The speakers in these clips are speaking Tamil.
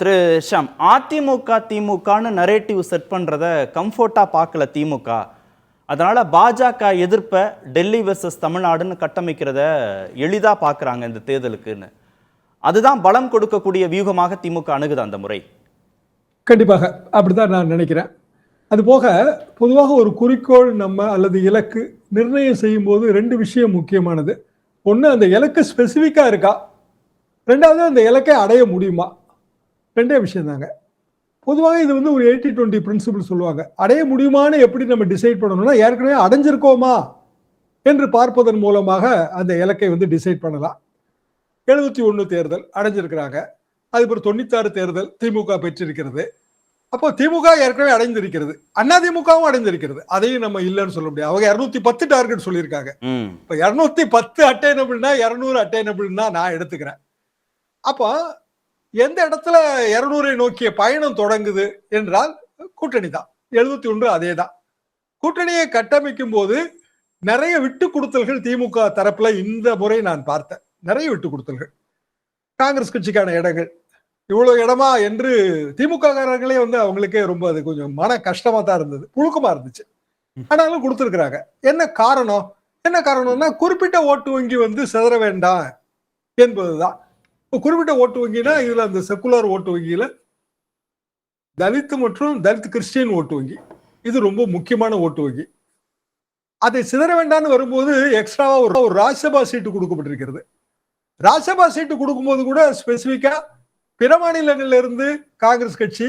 திரு ஷாம், அதிமுக திமுகன்னு நரேட்டிவ் செட் பண்றத கம்ஃபர்ட்டா பார்க்கல திமுக. அதனால பாஜக எதிர்ப்பை டெல்லி வெர்சஸ் தமிழ்நாடுன்னு கட்டமைக்கிறத எளிதா பார்க்குறாங்க இந்த தேர்தலுக்குன்னு. அதுதான் பலம் கொடுக்கக்கூடிய வியூகமாக திமுக அணுகுது அந்த முறை. கண்டிப்பாக அப்படிதான் நான் நினைக்கிறேன். அது போக பொதுவாக ஒரு குறிக்கோள் நம்ம அல்லது இலக்கு நிர்ணயம் செய்யும் போது ரெண்டு விஷயம் முக்கியமானது. ஒன்று, அந்த இலக்கு ஸ்பெசிஃபிக்காக இருக்கா, ரெண்டாவது அந்த இலக்கை அடைய முடியுமா. ரெண்டே விஷயம் தாங்க. பொதுவாக இது வந்து ஒரு 80-20 பிரின்சிபிள் சொல்லுவாங்க. அடைய முடியுமான்னு எப்படி நம்ம டிசைட் பண்ணணும்னா, ஏற்கனவே அடைஞ்சிருக்கோமா என்று பார்ப்பதன் மூலமாக அந்த இலக்கை வந்து டிசைட் பண்ணலாம். 71 தேர்தல் அடைஞ்சிருக்கிறாங்க, அதுக்கப்புறம் 96 தேர்தல் திமுக பெற்றிருக்கிறது. அப்போ திமுக ஏற்கனவே அடைந்திருக்கிறது, அண்ணா திமுகவும் அடைந்திருக்கிறது. அதையும் நம்ம இல்லைன்னு சொல்ல முடியாது. அவங்க 210 டார்கெட் சொல்லியிருக்காங்க. இப்போ 210 அட்டைனபிள்னா 200 அட்டைனபிள்னா நான் எடுத்துக்கிறேன். அப்போ எந்த இடத்துல 200 நோக்கிய பயணம் தொடங்குது என்றால் கூட்டணி தான். 71 அதே தான். கூட்டணியை கட்டமைக்கும் போது நிறைய விட்டு கொடுத்தல்கள் திமுக தரப்புல இந்த முறை நான் பார்த்தேன். நிறைய விட்டு கொடுத்தல்கள். காங்கிரஸ் கட்சிக்கான இடங்கள் இவ்வளவு இடமா என்று திமுக காரர்களே வந்து அவங்களுக்கே ரொம்ப அது கொஞ்சம் மன கஷ்டமா தான் இருந்தது, புழுக்கமா இருந்துச்சு. ஆனாலும் கொடுத்துருக்குறாங்க. என்ன காரணம்? என்ன காரணம்னா, குறிப்பிட்ட ஓட்டு வங்கி வந்து சிதற வேண்டாம் என்பதுதான். குறிப்பிட்ட ஓட்டு வங்கினா இதுல அந்த செக்குலர் ஓட்டு வங்கியில தலித் மற்றும் தலித் கிறிஸ்டியன் ஓட்டு வங்கி, இது ரொம்ப முக்கியமான ஓட்டு வங்கி. அதை சிதற வேண்டாம்னு வரும்போது எக்ஸ்ட்ராவா ஒரு ராஜ்யசபா சீட்டு கொடுக்கப்பட்டிருக்கிறது. ராஜ்யசபா சீட்டு கொடுக்கும்போது கூட ஸ்பெசிபிக்கா பிற மாநிலங்கள்ல இருந்து காங்கிரஸ் கட்சி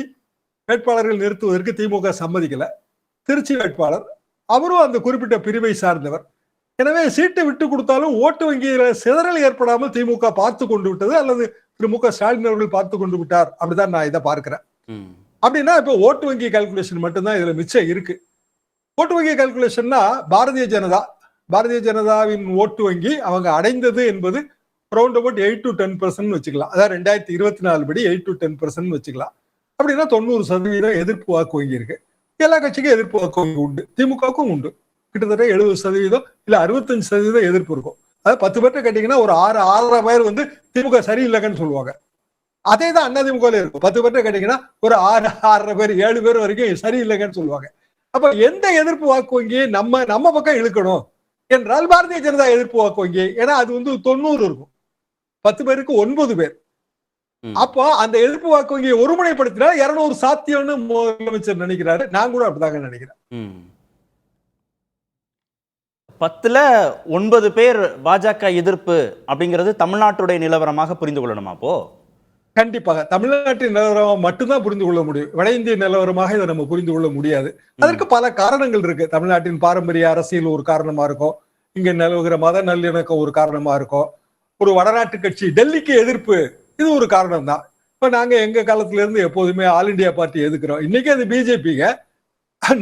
வேட்பாளர்கள் நிறுத்துவதற்கு திமுக சம்மதிக்கல. திருச்சி வேட்பாளர் அவரும் அந்த குறிப்பிட்ட பிரிவை சார்ந்தவர். எனவே சீட்டை விட்டு கொடுத்தாலும் ஓட்டு வங்கியில சிதறல் ஏற்படாமல் திமுக பார்த்து கொண்டு விட்டது, அல்லது திரு மு க ஸ்டாலின் அவர்கள் பார்த்து கொண்டு விட்டார். அப்படிதான் நான் இதை பார்க்கிறேன். அப்படின்னா இப்போ ஓட்டு வங்கி கால்குலேஷன் மட்டும்தான் இதுல மிச்சம் இருக்கு. ஓட்டு வங்கி கால்குலேஷன்னா பாரதிய ஜனதாவின் ஓட்டு வங்கி அவங்க அடைந்தது என்பது அரௌண்ட் அபவுட் 8 to 10% வச்சுக்கலாம். அதாவது 2024 படி 8 to 10% வச்சுக்கலாம். அப்படின்னா 90% எதிர்ப்பு வாக்கு வங்கி இருக்கு. எல்லா கட்சிக்கும் எதிர்ப்பு வாக்கு வங்கி உண்டு, திமுகவுக்கும் உண்டு. கிட்டத்தட்ட 70% இல்ல 65% எதிர்ப்பு இருக்கும். அதாவது 10 பேர்ட்ட கேட்டீங்கன்னா ஒரு 6 பேர் வந்து திமுக சரியில்லைங்கன்னு சொல்லுவாங்க. அதே தான் அண்ணா திமுக இருக்கும். 10 பேர்ட்ட கேட்டீங்கன்னா ஒரு 6 பேர் 7 பேர் வரைக்கும் சரியில்லைங்கன்னு சொல்லுவாங்க. அப்ப எந்த எதிர்ப்பு வாக்கு வங்கியை நம்ம பக்கம் இழுக்கணும் என்றால் பாரதிய ஜனதா எதிர்ப்பு வாக்கு வங்கி. ஏன்னா அது வந்து 90 இருக்கும், 10 பேருக்கு 9 பேர். அப்போ அந்த எதிர்ப்பு வாக்கு வங்கியை ஒருமுனைப்படுத்தினா 200 சாத்தியம்னு முதலமைச்சர் நினைக்கிறாரு. நான் கூட அப்படிதாங்க நினைக்கிறேன். 10ல் 9 பேர் பாஜக எதிர்ப்பு அப்படிங்கிறது தமிழ்நாட்டுடைய நிலவரமாக புரிந்து கொள்ளணுமா? அப்போ கண்டிப்பாக தமிழ்நாட்டின் நிலவரம் மட்டும்தான் புரிந்து கொள்ள முடியும். வட இந்திய நிலவரமாக இதை நம்ம புரிந்து கொள்ள முடியாது. அதற்கு பல காரணங்கள் இருக்கு. தமிழ்நாட்டின் பாரம்பரிய அரசியல் ஒரு காரணமா இருக்கும், இங்க நிலவுகிற மத நல்லிணக்கம் ஒரு காரணமா இருக்கும், ஒரு வடநாட்டு கட்சி டெல்லிக்கு எதிர்ப்பு இது ஒரு காரணம் தான். இப்ப நாங்க எங்க காலத்துல இருந்து எப்போதுமே ஆல் இண்டியா பார்ட்டி எதிர்க்கிறோம். இன்னைக்கு அது பிஜேபிங்க,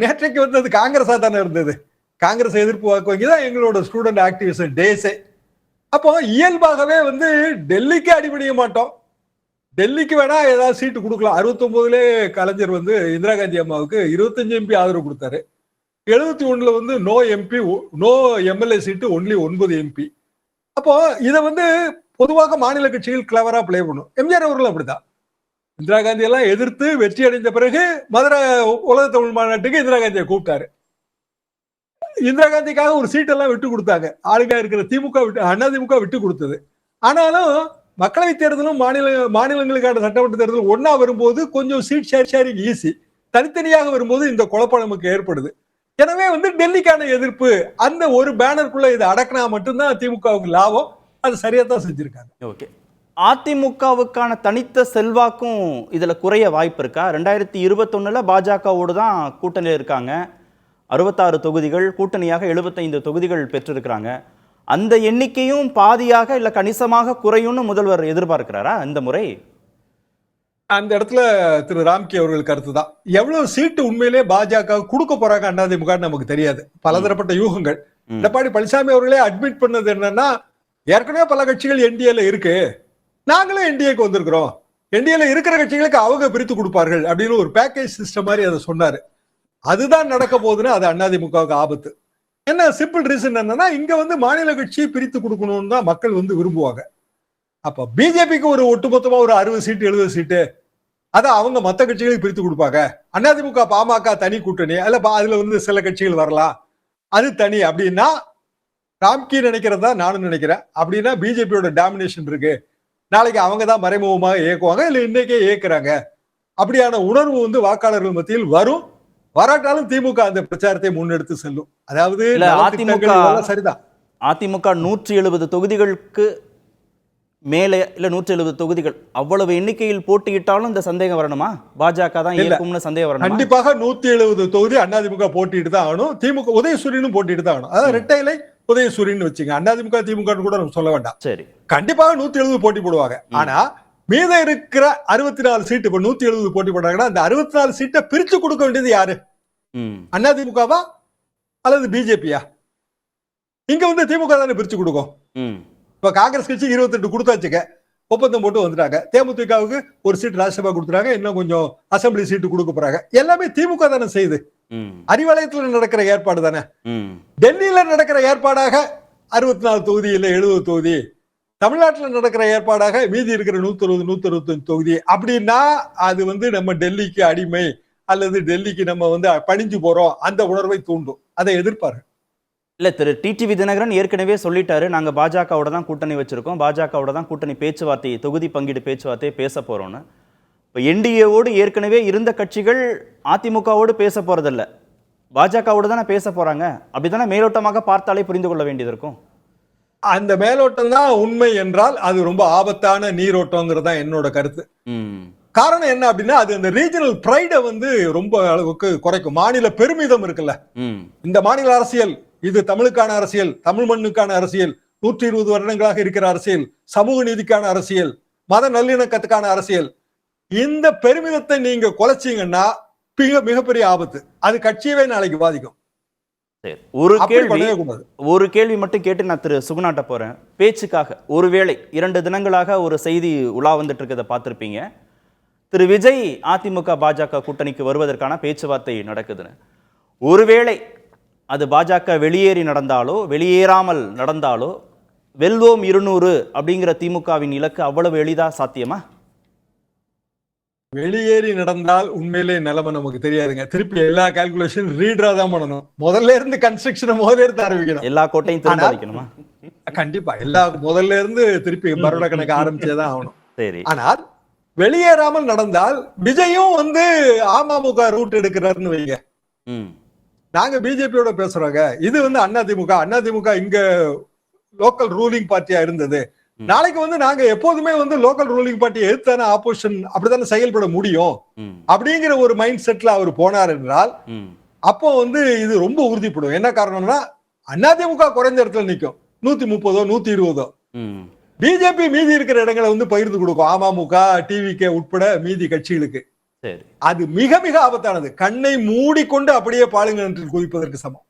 நேற்றைக்கு வந்து அது காங்கிரஸா தானே இருந்தது. காங்கிரஸ் எதிர்ப்பு வாக்கு வங்கி தான் எங்களோட ஸ்டூடெண்ட் ஆக்டிவிசம் டேஸே. அப்போ இயல்பாகவே வந்து டெல்லிக்கு அடிபடிய மாட்டோம். டெல்லிக்கு வேணா ஏதாவது சீட்டு கொடுக்கலாம். 69 கலைஞர் வந்து இந்திரா காந்தி அம்மாவுக்கு 25 MP ஆதரவு கொடுத்தாரு. 71 வந்து no MP, no MLA seat, only 9 MP. அப்போ இதை வந்து பொதுவாக மாநில கட்சிகள் கிளவரா பிளே பண்ணும். எம்ஜிஆர் அவர்கள் அப்படிதான் இந்திரா காந்தி எல்லாம் எதிர்த்து வெற்றி அடைந்த பிறகு மதுரை உலக தமிழ் மாநாட்டுக்கு இந்திரா காந்தியை கூப்பிட்டாரு. இந்திரா காந்திக்காக ஒரு சீட்டெல்லாம் விட்டு கொடுத்தாங்க. ஆளுங்க இருக்கிற திமுக விட்டு, அண்ணா திமுக விட்டு கொடுத்தது. ஆனாலும் மக்களவை தேர்தலும் மாநிலங்களுக்கான சட்டமன்ற தேர்தலும் ஒன்னா வரும்போது கொஞ்சம் சீட் ஷேரிங் ஈஸி. தனித்தனியாக வரும்போது இந்த குழப்பம் நமக்கு ஏற்படுது. எனவே வந்து டெல்லிக்கான எதிர்ப்பு அந்த ஒரு பேனருக்குள்ள இதை அடக்கினா மட்டும்தான் திமுகவுக்கு லாபம். அது சரியா தான் செஞ்சிருக்காங்க. ஓகே, அதிமுகவுக்கான தனித்த செல்வாக்கும் இதுல குறைய வாய்ப்பு இருக்கா? 2021 பாஜகவோடு தான் கூட்டணியில் இருக்காங்க. 66 தொகுதிகள், கூட்டணியாக 75 தொகுதிகள் பெற்றிருக்கிறாங்க. அந்த எண்ணிக்கையும் பாதியாக இல்ல கணிசமாக குறையும்னு முதல்வர் எதிர்பார்க்கிறாரா இந்த முறை? அந்த இடத்துல திரு ராம்கி அவர்கள் கருத்து தான். எவ்வளவு சீட்டு உண்மையிலே பாஜக கொடுக்க போறாங்க அதிமுக நமக்கு தெரியாது. பலதரப்பட்ட யூகங்கள். எடப்பாடி பழனிசாமி அவர்களே அட்மிட் பண்ணது என்னன்னா, ஏற்கனவே பல கட்சிகள் என்டிஏல இருக்கு, நாங்களும் என்டிஏக்கு வந்திருக்கிறோம், என்டிஏல இருக்கிற கட்சிகளுக்கு அவங்க பிரித்து கொடுப்பார்கள் அப்படின்னு ஒரு பேக்கேஜ் சிஸ்டம் மாதிரி அதை சொன்னாரு. அதுதான் நடக்க போகுதுன்னு அது அதிமுகவுக்கு ஆபத்து. என்ன சிம்பிள் ரீசன் என்னன்னா, இங்க வந்து மாநில கட்சியை பிரித்து கொடுக்கணும்னு தான் மக்கள் வந்து விரும்புவாங்க. அப்ப பிஜேபிக்கு ஒரு ஒட்டுமொத்தமா ஒரு 60 சீட்டு 70 சீட்டு அதை அவங்க மத்த கட்சிகளுக்கு பிரித்து கொடுப்பாங்க. அதிமுக பாமக தனி கூட்டணி, அதுல வந்து சில கட்சிகள் வரலாம், அது தனி அப்படின்னா ராம்கி நினைக்கிறதா நானும் நினைக்கிறேன். அப்படின்னா பிஜேபியோட டாமினேஷன் இருக்கு, நாளைக்கு அவங்க தான் மறைமுகமாக இயக்குவாங்க, இல்ல இன்னைக்கே இயக்குறாங்க, அப்படியான உணர்வு வந்து வாக்காளர்கள் மத்தியில் வரும். வராட்டாலும் திமுக அந்த பிரச்சாரத்தை முன்னெடுத்து செல்லும். அதாவது சரிதான், அதிமுக 170 தொகுதிகளுக்கு மேலே இல்ல 170 தொகுதிகள் அவ்வளவு எண்ணிக்கையில் போட்டியிட்டாலும் இந்த சந்தேகம் வரணுமா? பாஜக தான் இயக்கும்னு சந்தேகம் வரணுமா? கண்டிப்பாக 170 தொகுதி அதிமுக போட்டிட்டு தான் ஆகணும். திமுக உதயசூரியனும் போட்டிட்டு தான் ஆகணும். அதாவது ரெட்டைலை உதயசூரியன் வச்சுங்க, அதிமுக திமுக கூட நம்ம சொல்ல வேண்டாம். சரி, கண்டிப்பாக 170 போட்டி போடுவாங்க. ஆனா மீத இருக்கிற 64 சீட்டு, இப்ப 170 போட்டி போடுறாங்கன்னா அந்த 64 சீட்டை பிரிச்சு கொடுக்க வேண்டியது யாரு? அதிமுகவா அல்லது பிஜேபியா? இங்க வந்து திமுக தானே பிரிச்சு கொடுக்கும். இப்ப காங்கிரஸ் கட்சி 28 கொடுத்தாச்சுக்க, ஒப்பந்தம் போட்டு வந்துட்டாங்க. தேமுதிகவுக்கு ஒரு சீட் ராஜ்யசபா கொடுத்துறாங்க, இன்னும் கொஞ்சம் அசம்பிளி சீட்டு கொடுக்க போறாங்க. எல்லாமே திமுக தானே செய்யுது. அறிவாலயத்தில் நடக்கிற ஏற்பாடு தானே. டெல்லியில நடக்கிற ஏற்பாடாக 64 தொகுதி இல்ல 70 தொகுதி, தமிழ்நாட்டில் நடக்கிற ஏற்பாடாக மீதி இருக்கிற 160 165 தொகுதி. அப்படின்னா அது வந்து நம்ம டெல்லிக்கு அடிமை அல்லது டெல்லிக்கு நம்ம வந்து பணிஞ்சு போறோம் அந்த உணர்வை தூண்டும். அதை எதிர்ப்பாரு. இல்ல, திரு டிடிவி தினகரன் ஏற்கனவே சொல்லிட்டாரு, நாங்க பாஜகவோட தான் கூட்டணி வச்சிருக்கோம், பாஜகவோட தான் கூட்டணி பேச்சுவார்த்தை, தொகுதி பங்கீடு பேச்சுவார்த்தையை பேச போறோம்னு. இப்போ என்டிஏவோடு ஏற்கனவே இருந்த கட்சிகள் அதிமுகவோடு பேச போறதில்ல, பாஜகவோடு தானே பேச போறாங்க. அப்படித்தானே மேலோட்டமாக பார்த்தாலே புரிந்து கொள்ள வேண்டியது இருக்கும். அந்த மேலோட்டம் தான் உண்மை என்றால் அது ரொம்ப ஆபத்தான நீரோட்டம்ங்கிறது தான் என்னோட கருத்து. காரணம் என்ன அப்படின்னா, அது அந்த ரீஜனல் பிரைட வந்து ரொம்ப அளவுக்கு குறைக்கும். மாநில பெருமிதம் இருக்குல்ல, இந்த மாநில அரசியல் இது தமிழுக்கான அரசியல், தமிழ் மண்ணுக்கான அரசியல், 120 வருடங்களாக இருக்கிற அரசியல், சமூக நீதிக்கான அரசியல், மத நல்லிணக்கத்துக்கான அரசியல், இந்த பெருமிதத்தை நீங்க குலைச்சீங்கன்னா மிகப்பெரிய ஆபத்து. அது கட்சியவே நாளைக்கு பாதிக்கும். ஒரு கேள்வி மட்டும் கேட்டு நான் திரு சுகுணாட்ட போறேன். பேச்சுக்காக ஒருவேளை 2 தினங்களாக ஒரு செய்தி உலா வந்துட்டு இருக்கிறத பார்த்திருப்பீங்க, திரு விஜய் அதிமுக பாஜக கூட்டணிக்கு வருவதற்கான பேச்சுவார்த்தை நடக்குதுன்னு. ஒருவேளை அது பாஜக வெளியேறி நடந்தாலோ வெளியேறாமல் நடந்தாலோ வெல்வோம் 200 அப்படிங்கிற திமுகவின் இலக்கு அவ்வளவு எளிதா சாத்தியமா? வெளியேறி நடந்தால் உண்மையிலே நிலைமை நமக்கு தெரியாதுங்க. திருப்பி எல்லா கால்குலேஷன் ரீடரா தான் பண்ணணும். முதல்ல இருந்து கன்ஸ்ட்ரக்ஷனை முதல்ல இருந்து ஆரம்பிக்கணும். எல்லா கோட்டையும் திறந்து வைக்கணுமா? கண்டிப்பா எல்லா முதல்ல இருந்து திருப்பி பரோட கணக்கு ஆரம்பிச்சேதான் ஆகணும். சரி, ஆனால் வெளியேறாமல் நடந்தால் விஜயும் வந்து அமமுக ரூட் எடுக்கிறாருன்னு வைங்க. நாங்க பிஜேபியோட பேசுறோங்க, இது வந்து அதிமுக இங்க லோக்கல் ரூலிங் பார்ட்டியா இருந்தது, நாளைக்கு வந்து நாங்க எப்போதுமே வந்து லோக்கல் ரூலிங் பார்ட்டியை எதிர்த்தான ஆப்போசிஷன் அப்படித்தானே செயல்பட முடியும் அப்படிங்கிற ஒரு மைண்ட் செட்ல அவர் போனார் என்றால் அப்போ வந்து இது ரொம்ப உறுதிப்படும். என்ன காரணம்னா அதிமுக குறைந்த இடத்துல நிற்கும், 130 120. பிஜேபி மீதி இருக்கிற இடங்களை வந்து பகிர்ந்து கொடுக்கும் அமமுக டிவிகே உட்பட மீதி கட்சிகளுக்கு. அது மிக மிக ஆபத்தானது. கண்ணை மூடிக்கொண்டு அப்படியே பாலுங்க குதிப்பதற்கு சமம்.